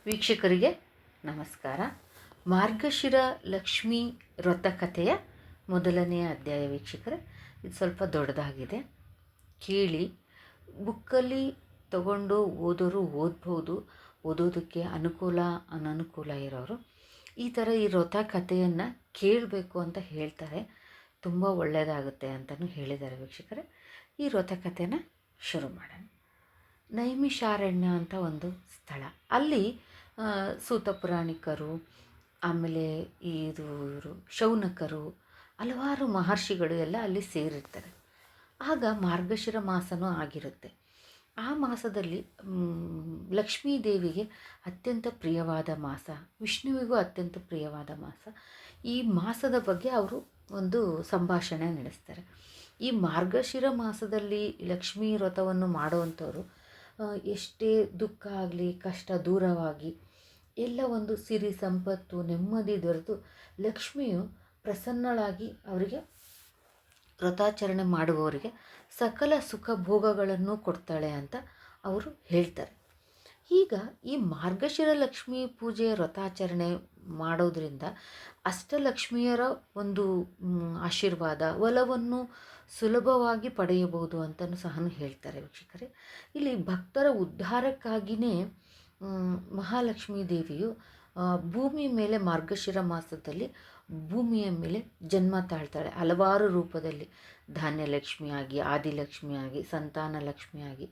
ವೀಕ್ಷಕರಿಗೆ ನಮಸ್ಕಾರ. ಮಾರ್ಗಶಿರ ಲಕ್ಷ್ಮೀ ವ್ರತ ಕಥೆಯ ಮೊದಲನೆಯ ಅಧ್ಯಾಯ ವೀಕ್ಷಕರೇ. ಇದು ಸ್ವಲ್ಪ ದೊಡ್ಡದಾಗಿದೆ, ಕೇಳಿ. ಬುಕ್ಕಲ್ಲಿ ತಗೊಂಡು ಓದೋರು ಓದ್ಬೋದು, ಓದೋದಕ್ಕೆ ಅನುಕೂಲ ಅನನುಕೂಲ ಇರೋರು ಈ ಥರ ಈ ವ್ರತ ಕಥೆಯನ್ನು ಕೇಳಬೇಕು ಅಂತ ಹೇಳ್ತಾರೆ. ತುಂಬ ಒಳ್ಳೆಯದಾಗುತ್ತೆ ಅಂತಲೂ ಹೇಳಿದ್ದಾರೆ ವೀಕ್ಷಕರೇ. ಈ ವ್ರತ ಕಥೆನ ಶುರು ಮಾಡೋಣ. ನೈಮಿಷಾರಣ್ಯ ಅಂತ ಒಂದು ಸ್ಥಳ. ಅಲ್ಲಿ ಸೂತ ಪುರಾಣಿಕರು, ಆಮೇಲೆ ಇವರು ಶೌನಕರು, ಹಲವಾರು ಮಹರ್ಷಿಗಳು ಎಲ್ಲ ಅಲ್ಲಿ ಸೇರಿರ್ತಾರೆ. ಆಗ ಮಾರ್ಗಶಿರ ಮಾಸನೂ ಆಗಿರುತ್ತೆ. ಆ ಮಾಸದಲ್ಲಿ ಲಕ್ಷ್ಮೀ ದೇವಿಗೆ ಅತ್ಯಂತ ಪ್ರಿಯವಾದ ಮಾಸ, ವಿಷ್ಣುವಿಗೂ ಅತ್ಯಂತ ಪ್ರಿಯವಾದ ಮಾಸ. ಈ ಮಾಸದ ಬಗ್ಗೆ ಅವರು ಒಂದು ಸಂಭಾಷಣೆ ನಡೆಸ್ತಾರೆ. ಈ ಮಾರ್ಗಶಿರ ಮಾಸದಲ್ಲಿ ಲಕ್ಷ್ಮೀ ವ್ರತವನ್ನು ಮಾಡುವಂಥವ್ರು ಎಷ್ಟೇ ದುಃಖ ಆಗಲಿ, ಕಷ್ಟ ದೂರವಾಗಿ, ಎಲ್ಲ ಒಂದು ಸಿರಿ ಸಂಪತ್ತು ನೆಮ್ಮದಿ ದೊರೆತು ಲಕ್ಷ್ಮಿಯು ಪ್ರಸನ್ನಳಾಗಿ ಅವರಿಗೆ ವ್ರತಾಚರಣೆ ಮಾಡುವವರಿಗೆ ಸಕಲ ಸುಖ ಭೋಗಗಳನ್ನು ಕೊಡ್ತಾಳೆ ಅಂತ ಅವರು ಹೇಳ್ತಾರೆ. ಈಗ ಈ ಮಾರ್ಗಶಿರ ಲಕ್ಷ್ಮೀ ಪೂಜೆ ವ್ರತಾಚರಣೆ ಮಾಡೋದ್ರಿಂದ ಅಷ್ಟಲಕ್ಷ್ಮಿಯರ ಒಂದು ಆಶೀರ್ವಾದ, ಒಲವನ್ನು ಸುಲಭವಾಗಿ ಪಡೆಯಬಹುದು ಅಂತಲೂ ಸಹ ಹೇಳ್ತಾರೆ ವೀಕ್ಷಕರೇ. ಇಲ್ಲಿ ಭಕ್ತರ ಉದ್ಧಾರಕ್ಕಾಗಿಯೇ ಮಹಾಲಕ್ಷ್ಮೀ ದೇವಿಯು ಭೂಮಿ ಮೇಲೆ ಮಾರ್ಗಶಿರ ಮಾಸದಲ್ಲಿ ಭೂಮಿಯ ಮೇಲೆ ಜನ್ಮ ತಾಳ್ತಾಳೆ. ಹಲವಾರು ರೂಪದಲ್ಲಿ, ಧಾನ್ಯಲಕ್ಷ್ಮಿಯಾಗಿ, ಆದಿಲಕ್ಷ್ಮಿಯಾಗಿ, ಸಂತಾನ ಲಕ್ಷ್ಮಿಯಾಗಿ.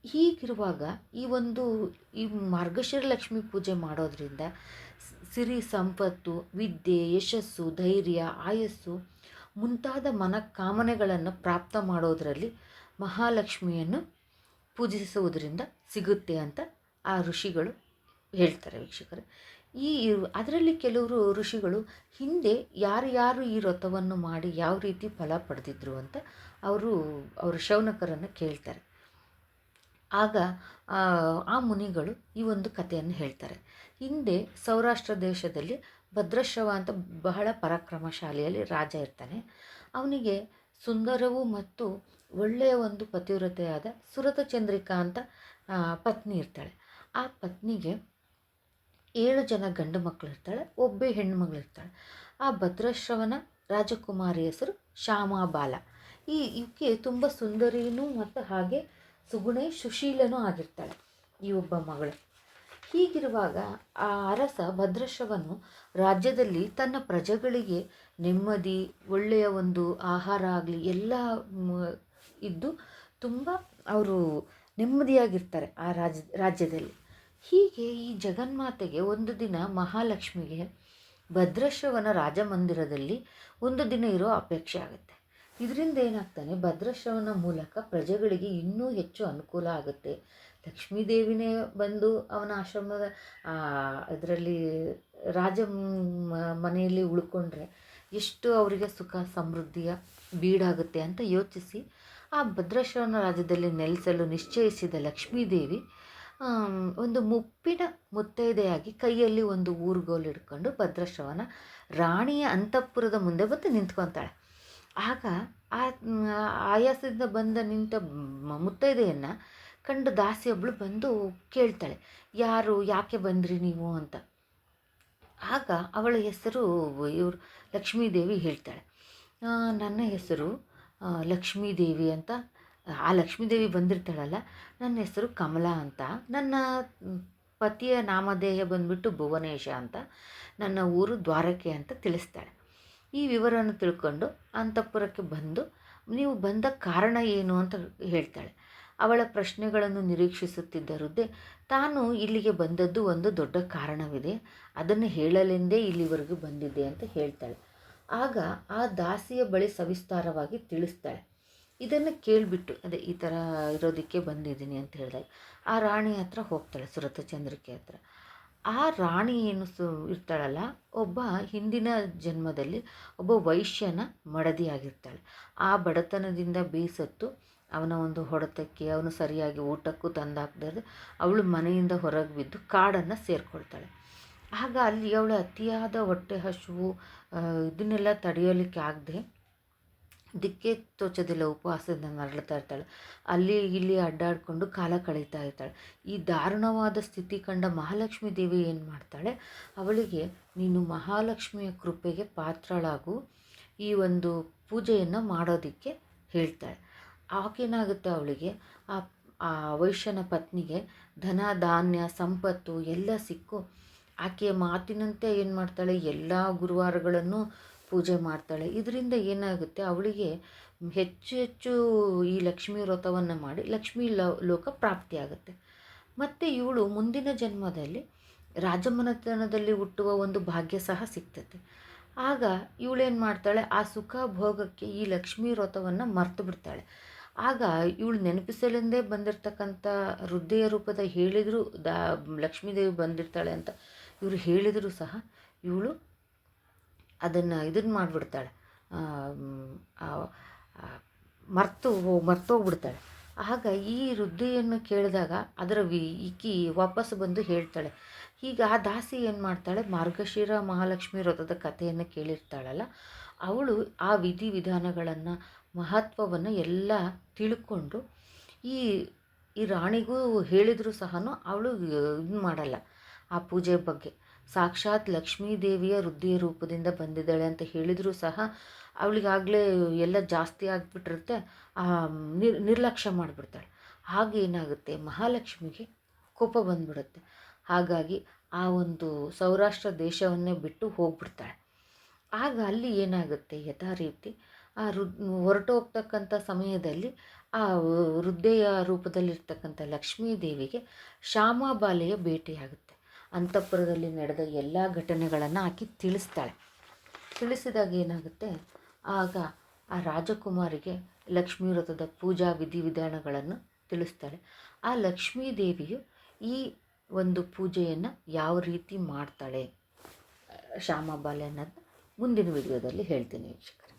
ಹೀಗಿರುವಾಗ ಈ ಮಾರ್ಗಶಿರ ಲಕ್ಷ್ಮಿ ಪೂಜೆ ಮಾಡೋದ್ರಿಂದ ಸಿರಿ ಸಂಪತ್ತು, ವಿದ್ಯೆ, ಯಶಸ್ಸು, ಧೈರ್ಯ, ಆಯಸ್ಸು ಮುಂತಾದ ಮನಕಾಮನೆಗಳನ್ನು ಪ್ರಾಪ್ತ ಮಾಡೋದರಲ್ಲಿ ಮಹಾಲಕ್ಷ್ಮಿಯನ್ನು ಪೂಜಿಸುವುದರಿಂದ ಸಿಗುತ್ತೆ ಅಂತ ಆ ಋಷಿಗಳು ಹೇಳ್ತಾರೆ ವೀಕ್ಷಕರೇ. ಅದರಲ್ಲಿ ಕೆಲವರು ಋಷಿಗಳು ಹಿಂದೆ ಯಾರು ಈ ವ್ರತವನ್ನು ಮಾಡಿ ಯಾವ ರೀತಿ ಫಲ ಪಡೆದಿದ್ರು ಅಂತ ಅವರು ಶೌನಕರನ್ನು ಕೇಳ್ತಾರೆ. ಆಗ ಆ ಮುನಿಗಳು ಈ ಒಂದು ಕಥೆಯನ್ನು ಹೇಳ್ತಾರೆ. ಹಿಂದೆ ಸೌರಾಷ್ಟ್ರ ದೇಶದಲ್ಲಿ ಭದ್ರಶ್ರವ ಅಂತ ಬಹಳ ಪರಾಕ್ರಮಶಾಲಿಯಲ್ಲಿ ರಾಜ ಇರ್ತಾನೆ. ಅವನಿಗೆ ಸುಂದರವೂ ಮತ್ತು ಒಳ್ಳೆಯ ಒಂದು ಪತಿವ್ರತೆಯಾದ ಸುರತಚಂದ್ರಿಕಾ ಅಂತ ಪತ್ನಿ ಇರ್ತಾಳೆ. ಆ ಪತ್ನಿಗೆ 7 ಜನ ಗಂಡು ಮಕ್ಕಳು ಇರ್ತಾಳೆ, ಒಬ್ಬೇ ಹೆಣ್ಣು ಮಗಳು ಇರ್ತಾಳೆ. ಆ ಭದ್ರಶ್ರವನ ರಾಜಕುಮಾರಿ ಹೆಸರು ಶ್ಯಾಮಾಬಾಲ. ಈಕೆ ತುಂಬ ಸುಂದರಿನೂ ಮತ್ತು ಹಾಗೆ ಸುಗುಣೆ ಸುಶೀಲನೂ ಆಗಿರ್ತಾಳೆ ಈ ಒಬ್ಬ ಮಗಳು. ಹೀಗಿರುವಾಗ ಆ ಅರಸ ಭದ್ರಶ್ರವನು ರಾಜ್ಯದಲ್ಲಿ ತನ್ನ ಪ್ರಜೆಗಳಿಗೆ ನೆಮ್ಮದಿ, ಒಳ್ಳೆಯ ಒಂದು ಆಹಾರ ಆಗಲಿ ಎಲ್ಲ ಇದ್ದು ತುಂಬ ಅವರು ನೆಮ್ಮದಿಯಾಗಿರ್ತಾರೆ ಆ ರಾಜ್ಯದಲ್ಲಿ. ಹೀಗೆ ಈ ಜಗನ್ಮಾತೆಗೆ ಒಂದು ದಿನ ಮಹಾಲಕ್ಷ್ಮಿಗೆ ಭದ್ರಶ್ರವನ ರಾಜಮಂದಿರದಲ್ಲಿ ಒಂದು ದಿನ ಇರೋ ಅಪೇಕ್ಷೆ ಆಗುತ್ತೆ. ಇದರಿಂದ ಏನಾಗ್ತಾನೆ, ಭದ್ರಶ್ರವನ ಮೂಲಕ ಪ್ರಜೆಗಳಿಗೆ ಇನ್ನೂ ಹೆಚ್ಚು ಅನುಕೂಲ ಆಗುತ್ತೆ. ಲಕ್ಷ್ಮೀದೇವಿನೇ ಬಂದು ಅವನ ಆಶ್ರಮದ ಅದರಲ್ಲಿ ರಾಜ ಮನೆಯಲ್ಲಿ ಉಳ್ಕೊಂಡ್ರೆ ಎಷ್ಟು ಅವರಿಗೆ ಸುಖ ಸಮೃದ್ಧಿಯ ಬೀಡಾಗುತ್ತೆ ಅಂತ ಯೋಚಿಸಿ ಆ ಭದ್ರಶ್ರವನ ರಾಜ್ಯದಲ್ಲಿ ನೆಲೆಸಲು ನಿಶ್ಚಯಿಸಿದ ಲಕ್ಷ್ಮೀದೇವಿ ಒಂದು ಮುಪ್ಪಿನ ಮುತ್ತೈದೆಯಾಗಿ ಕೈಯಲ್ಲಿ ಒಂದು ಊರುಗೋಲು ಹಿಡ್ಕೊಂಡು ಭದ್ರಶ್ರವನ ರಾಣಿಯ ಅಂತಃಪುರದ ಮುಂದೆ ಬಂದು ನಿಂತ್ಕೊತಾಳೆ. ಆಗ ಆಯಾಸದಿಂದ ಬಂದ ನಿಂತ ಮುತ್ತೈದೆಯನ್ನು ಕಂಡು ದಾಸಿಯೊಬ್ಬಳು ಬಂದು ಕೇಳ್ತಾಳೆ, ಯಾಕೆ ಬಂದ್ರಿ ನೀವು ಅಂತ. ಆಗ ಅವಳ ಹೆಸರು ಲಕ್ಷ್ಮೀದೇವಿ ಹೇಳ್ತಾಳೆ, ನನ್ನ ಹೆಸರು ಲಕ್ಷ್ಮೀದೇವಿ ಅಂತ. ಆ ಲಕ್ಷ್ಮೀದೇವಿ ಬಂದಿರ್ತಾಳಲ್ಲ, ನನ್ನ ಹೆಸರು ಕಮಲಾ ಅಂತ, ನನ್ನ ಪತಿಯ ನಾಮಧೇಯ ಬಂದ್ಬಿಟ್ಟು ಭುವನೇಶ ಅಂತ, ನನ್ನ ಊರು ದ್ವಾರಕೆ ಅಂತ ತಿಳಿಸ್ತಾಳೆ. ಈ ವಿವರವನ್ನು ತಿಳ್ಕೊಂಡು ಅಂತಃಪುರಕ್ಕೆ ಬಂದು ನೀವು ಬಂದ ಕಾರಣ ಏನು ಅಂತ ಹೇಳ್ತಾಳೆ. ಅವಳ ಪ್ರಶ್ನೆಗಳನ್ನು ನಿರೀಕ್ಷಿಸುತ್ತಿದ್ದ ವೃದ್ಧೆ ತಾನು ಇಲ್ಲಿಗೆ ಬಂದದ್ದು ಒಂದು ದೊಡ್ಡ ಕಾರಣವಿದೆ, ಅದನ್ನು ಹೇಳಲೆಂದೇ ಇಲ್ಲಿವರೆಗೂ ಬಂದಿದ್ದೆ ಅಂತ ಹೇಳ್ತಾಳೆ. ಆಗ ಆ ದಾಸಿಯ ಬಳಿ ಸವಿಸ್ತಾರವಾಗಿ ತಿಳಿಸ್ತಾಳೆ. ಇದನ್ನು ಕೇಳಿಬಿಟ್ಟು ಈ ಥರ ಇರೋದಕ್ಕೆ ಬಂದಿದ್ದೀನಿ ಅಂತ ಹೇಳಿದಾಗ ಆ ರಾಣಿ ಹತ್ರ ಹೋಗ್ತಾಳೆ, ಸುರತಚಂದ್ರಿಕೆ ಹತ್ರ. ಆ ರಾಣಿ ಏನು ಇರ್ತಾಳಲ್ಲ, ಒಬ್ಬ ಹಿಂದಿನ ಜನ್ಮದಲ್ಲಿ ಒಬ್ಬ ವೈಶ್ಯನ ಮಡದಿಯಾಗಿರ್ತಾಳೆ. ಆ ಬಡತನದಿಂದ ಬೇಸತ್ತು ಅವನ ಒಂದು ಹೊಡೆತಕ್ಕೆ ಅವನು ಸರಿಯಾಗಿ ಊಟಕ್ಕೂ ತಂದಾಕ್ದರೆ ಅವಳು ಮನೆಯಿಂದ ಹೊರಗೆ ಬಿದ್ದು ಕಾಡನ್ನು ಸೇರಿಕೊಳ್ತಾಳೆ. ಆಗ ಅಲ್ಲಿ ಅವಳ ಅತಿಯಾದ ಹೊಟ್ಟೆ ಹಸಿವು ಇದನ್ನೆಲ್ಲ ತಡೆಯಲಿಕ್ಕೆ ಆಗದೆ ದಿಕ್ಕೆ ತೋಚೋದಿಲ್ಲ, ಉಪವಾಸದಿಂದ ನರಳ್ತಾ ಇರ್ತಾಳೆ. ಅಲ್ಲಿ ಇಲ್ಲಿ ಅಡ್ಡಾಡಿಕೊಂಡು ಕಾಲ ಕಳೀತಾ ಇರ್ತಾಳೆ. ಈ ದಾರುಣವಾದ ಸ್ಥಿತಿ ಕಂಡ ಮಹಾಲಕ್ಷ್ಮೀ ದೇವಿ ಏನು ಮಾಡ್ತಾಳೆ, ಅವಳಿಗೆ ನೀನು ಮಹಾಲಕ್ಷ್ಮಿಯ ಕೃಪೆಗೆ ಪಾತ್ರಳಾಗು, ಈ ಒಂದು ಪೂಜೆಯನ್ನು ಮಾಡೋದಕ್ಕೆ ಹೇಳ್ತಾಳೆ. ಆಗೇನಾಗುತ್ತೆ, ಅವಳಿಗೆ ಆ ಆ ವೈಶ್ಯನ ಪತ್ನಿಗೆ ಧನ ಧಾನ್ಯ ಸಂಪತ್ತು ಎಲ್ಲ ಸಿಕ್ಕು ಆಕೆಯ ಮಾತಿನಂತೆ ಏನು ಮಾಡ್ತಾಳೆ, ಎಲ್ಲ ಗುರುವಾರಗಳನ್ನು ಪೂಜೆ ಮಾಡ್ತಾಳೆ. ಇದರಿಂದ ಏನಾಗುತ್ತೆ, ಅವಳಿಗೆ ಹೆಚ್ಚು ಹೆಚ್ಚು ಈ ಲಕ್ಷ್ಮೀ ವ್ರತವನ್ನು ಮಾಡಿ ಲಕ್ಷ್ಮೀ ಲೋಕ ಪ್ರಾಪ್ತಿಯಾಗುತ್ತೆ. ಮತ್ತು ಇವಳು ಮುಂದಿನ ಜನ್ಮದಲ್ಲಿ ರಾಜಮನೆತನದಲ್ಲಿ ಹುಟ್ಟುವ ಒಂದು ಭಾಗ್ಯ ಸಹ ಸಿಗ್ತದೆ. ಆಗ ಇವಳೇನು ಮಾಡ್ತಾಳೆ, ಆ ಸುಖ ಭೋಗಕ್ಕೆ ಈ ಲಕ್ಷ್ಮೀ ವ್ರತವನ್ನು ಮರ್ತು ಬಿಡ್ತಾಳೆ. ಆಗ ಇವಳು ನೆನಪಿಸಲೆಂದೇ ಬಂದಿರತಕ್ಕಂಥ ವೃದ್ಧೆಯ ರೂಪದ ಹೇಳಿದರೂ ಲಕ್ಷ್ಮೀದೇವಿ ಬಂದಿರ್ತಾಳೆ ಅಂತ ಇವರು ಹೇಳಿದರೂ ಸಹ ಇವಳು ಇದನ್ನು ಮಾಡಿಬಿಡ್ತಾಳೆ, ಮರ್ತೋಗ್ಬಿಡ್ತಾಳೆ. ಆಗ ಈ ವೃದ್ಧೆಯನ್ನು ಕೇಳಿದಾಗ ಅದರ ಈಕಿ ವಾಪಸ್ ಬಂದು ಹೇಳ್ತಾಳೆ. ಈಗ ಆ ದಾಸಿ ಏನು ಮಾಡ್ತಾಳೆ, ಮಾರ್ಗಶಿರ ಮಹಾಲಕ್ಷ್ಮಿ ವ್ರತದ ಕಥೆಯನ್ನು ಕೇಳಿರ್ತಾಳಲ್ಲ, ಅವಳು ಆ ವಿಧಿವಿಧಾನಗಳನ್ನು ಮಹತ್ವವನ್ನು ಎಲ್ಲ ತಿಳ್ಕೊಂಡು ಈ ರಾಣಿಗೂ ಹೇಳಿದರೂ ಸಹ ಅವಳು ಇದು ಮಾಡಲ್ಲ. ಆ ಪೂಜೆ ಬಗ್ಗೆ ಸಾಕ್ಷಾತ್ ಲಕ್ಷ್ಮೀದೇವಿಯ ವೃದ್ಧಿಯ ರೂಪದಿಂದ ಬಂದಿದ್ದಾಳೆ ಅಂತ ಹೇಳಿದರೂ ಸಹ ಅವಳಿಗಾಗಲೇ ಎಲ್ಲ ಜಾಸ್ತಿ ಆಗಿಬಿಟ್ಟಿರುತ್ತೆ, ನಿರ್ಲಕ್ಷ್ಯ ಮಾಡಿಬಿಡ್ತಾಳೆ. ಹಾಗೇನಾಗುತ್ತೆ, ಮಹಾಲಕ್ಷ್ಮಿಗೆ ಕೋಪ ಬಂದ್ಬಿಡುತ್ತೆ. ಹಾಗಾಗಿ ಆ ಒಂದು ಸೌರಾಷ್ಟ್ರ ದೇಶವನ್ನೇ ಬಿಟ್ಟು ಹೋಗ್ಬಿಡ್ತಾಳೆ. ಆಗ ಅಲ್ಲಿ ಏನಾಗುತ್ತೆ, ಯಥಾ ರೀತಿ ಆ ಹೊರಟು ಹೋಗ್ತಕ್ಕಂಥ ಸಮಯದಲ್ಲಿ ಆ ವೃದ್ಧೆಯ ರೂಪದಲ್ಲಿರ್ತಕ್ಕಂಥ ಲಕ್ಷ್ಮೀದೇವಿಗೆ ಶ್ಯಾಮಾಬಾಲೆಯ ಭೇಟಿಯಾಗುತ್ತೆ. ಅಂತಃಪುರದಲ್ಲಿ ನಡೆದ ಎಲ್ಲ ಘಟನೆಗಳನ್ನು ಆಕೆ ತಿಳಿಸಿದಾಗ ಏನಾಗುತ್ತೆ, ಆಗ ಆ ರಾಜಕುಮಾರಿಗೆ ಲಕ್ಷ್ಮೀ ವ್ರತದ ಪೂಜಾ ವಿಧಿವಿಧಾನಗಳನ್ನು ತಿಳಿಸ್ತಾಳೆ. ಆ ಲಕ್ಷ್ಮೀ ದೇವಿಯು ಈ ಒಂದು ಪೂಜೆಯನ್ನು ಯಾವ ರೀತಿ ಮಾಡ್ತಾಳೆ ಶ್ಯಾಮಾಬಾಲೆ ಅನ್ನೋದನ್ನ ಮುಂದಿನ ವಿಡಿಯೋದಲ್ಲಿ ಹೇಳ್ತೀನಿ ವೀಕ್ಷಕರೇ.